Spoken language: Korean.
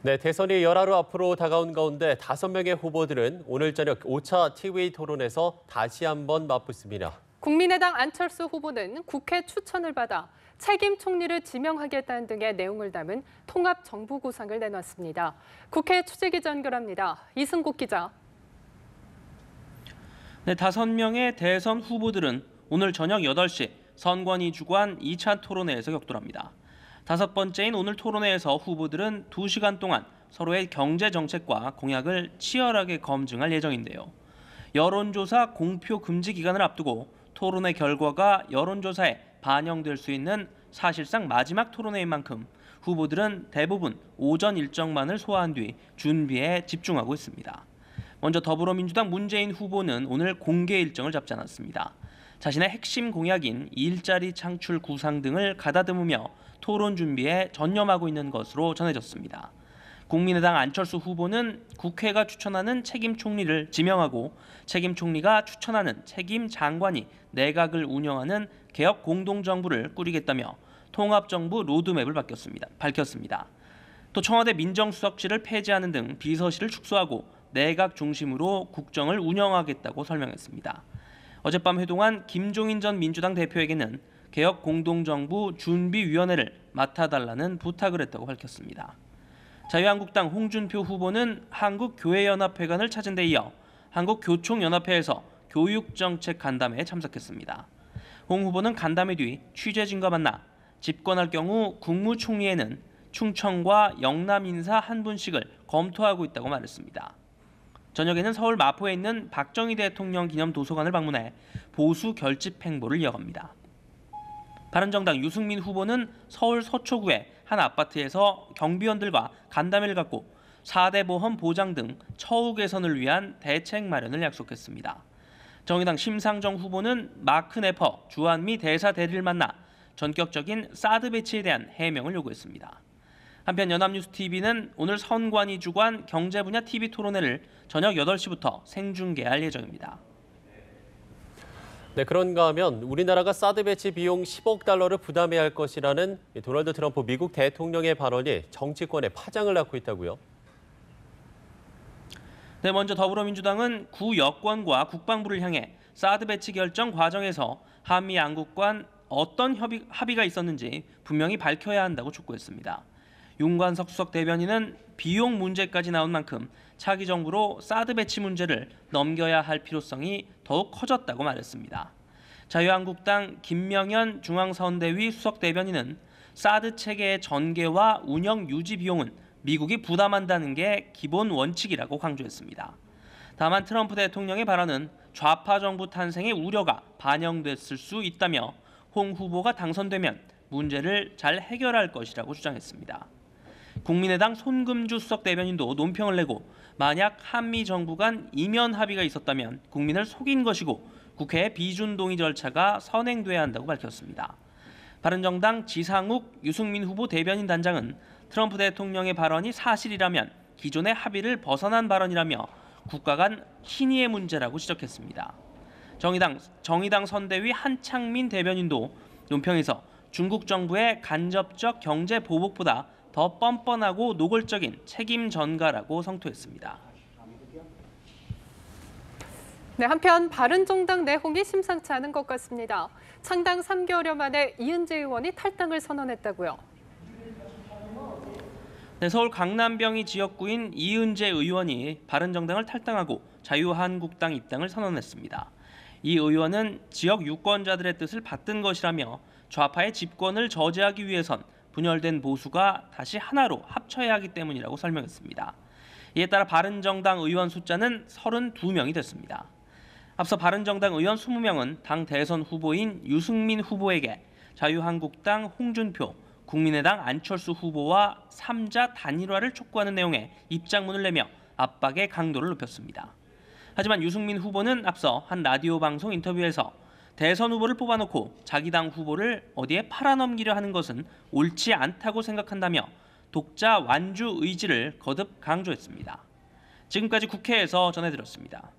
네, 대선이 열하루 앞으로 다가온 가운데 5명의 후보들은 오늘 저녁 5차 TV 토론에서 다시 한번 맞붙습니다. 국민의당 안철수 후보는 국회 추천을 받아 책임 총리를 지명하겠다는 등의 내용을 담은 통합 정부 구상을 내놨습니다. 국회 추재기자 연결합니다. 이승국 기자. 네, 5명의 대선 후보들은 오늘 저녁 8시 선관위 주관 2차 토론회에서 격돌합니다. 5번째인 오늘 토론회에서 후보들은 2시간 동안 서로의 경제 정책과 공약을 치열하게 검증할 예정인데요. 여론조사 공표 금지 기간을 앞두고 토론회 결과가 여론조사에 반영될 수 있는 사실상 마지막 토론회인 만큼 후보들은 대부분 오전 일정만을 소화한 뒤 준비에 집중하고 있습니다. 먼저 더불어민주당 문재인 후보는 오늘 공개 일정을 잡지 않았습니다. 자신의 핵심 공약인 일자리 창출 구상 등을 가다듬으며 토론 준비에 전념하고 있는 것으로 전해졌습니다. 국민의당 안철수 후보는 국회가 추천하는 책임 총리를 지명하고 책임 총리가 추천하는 책임 장관이 내각을 운영하는 개혁 공동정부를 꾸리겠다며 통합정부 로드맵을 밝혔습니다. 또 청와대 민정수석실을 폐지하는 등 비서실을 축소하고 내각 중심으로 국정을 운영하겠다고 설명했습니다. 어젯밤 회동한 김종인 전 민주당 대표에게는 개혁 공동정부 준비위원회를 맡아달라는 부탁을 했다고 밝혔습니다. 자유한국당 홍준표 후보는 한국교회연합회관을 찾은 데 이어 한국교총연합회에서 교육정책 간담회에 참석했습니다. 홍 후보는 간담회 뒤 취재진과 만나 집권할 경우 국무총리에는 충청과 영남 인사 한 분씩을 검토하고 있다고 말했습니다. 저녁에는 서울 마포에 있는 박정희 대통령 기념 도서관을 방문해 보수 결집 행보를 이어갑니다. 바른정당 유승민 후보는 서울 서초구의 한 아파트에서 경비원들과 간담회를 갖고 4대 보험 보장 등 처우 개선을 위한 대책 마련을 약속했습니다. 정의당 심상정 후보는 마크 네퍼 주한미 대사 대리를 만나 전격적인 사드 배치에 대한 해명을 요구했습니다. 한편 연합뉴스TV는 오늘 선관위 주관 경제 분야 TV 토론회를 저녁 8시부터 생중계할 예정입니다. 네, 그런가 하면 우리나라가 사드 배치 비용 10억 달러를 부담해야 할 것이라는 도널드 트럼프 미국 대통령의 발언이 정치권에 파장을 낳고 있다고요? 네, 먼저 더불어민주당은 구 여권과 국방부를 향해 사드 배치 결정 과정에서 한미 양국 간 어떤 합의가 있었는지 분명히 밝혀야 한다고 촉구했습니다. 윤관석 수석 대변인은 비용 문제까지 나온 만큼 차기 정부로 사드 배치 문제를 넘겨야 할 필요성이 더욱 커졌다고 말했습니다. 자유한국당 김명현 중앙선대위 수석 대변인은 사드 체계의 전개와 운영 유지 비용은 미국이 부담한다는 게 기본 원칙이라고 강조했습니다. 다만 트럼프 대통령의 발언은 좌파 정부 탄생의 우려가 반영됐을 수 있다며 홍 후보가 당선되면 문제를 잘 해결할 것이라고 주장했습니다. 국민의당 손금주 수석 대변인도 논평을 내고 만약 한미 정부 간 이면 합의가 있었다면 국민을 속인 것이고 국회의 비준 동의 절차가 선행돼야 한다고 밝혔습니다. 바른정당 지상욱 유승민 후보 대변인 단장은 트럼프 대통령의 발언이 사실이라면 기존의 합의를 벗어난 발언이라며 국가 간 신의의 문제라고 지적했습니다. 정의당 선대위 한창민 대변인도 논평에서 중국 정부의 간접적 경제 보복보다 더 뻔뻔하고 노골적인 책임 전가라고 성토했습니다. 네, 한편 바른정당 내홍이 심상치 않은 것 같습니다. 창당 3개월여 만에 이은재 의원이 탈당을 선언했다고요. 네, 서울 강남병이 지역구인 이은재 의원이 바른정당을 탈당하고 자유한국당 입당을 선언했습니다. 이 의원은 지역 유권자들의 뜻을 받든 것이라며 좌파의 집권을 저지하기 위해선 분열된 보수가 다시 하나로 합쳐야 하기 때문이라고 설명했습니다. 이에 따라 바른정당 의원 숫자는 32명이 됐습니다. 앞서 바른정당 의원 20명은 당 대선 후보인 유승민 후보에게 자유한국당 홍준표, 국민의당 안철수 후보와 3자 단일화를 촉구하는 내용의 입장문을 내며 압박의 강도를 높였습니다. 하지만 유승민 후보는 앞서 한 라디오 방송 인터뷰에서 대선 후보를 뽑아놓고 자기 당 후보를 어디에 팔아넘기려 하는 것은 옳지 않다고 생각한다며 독자 완주 의지를 거듭 강조했습니다. 지금까지 국회에서 전해드렸습니다.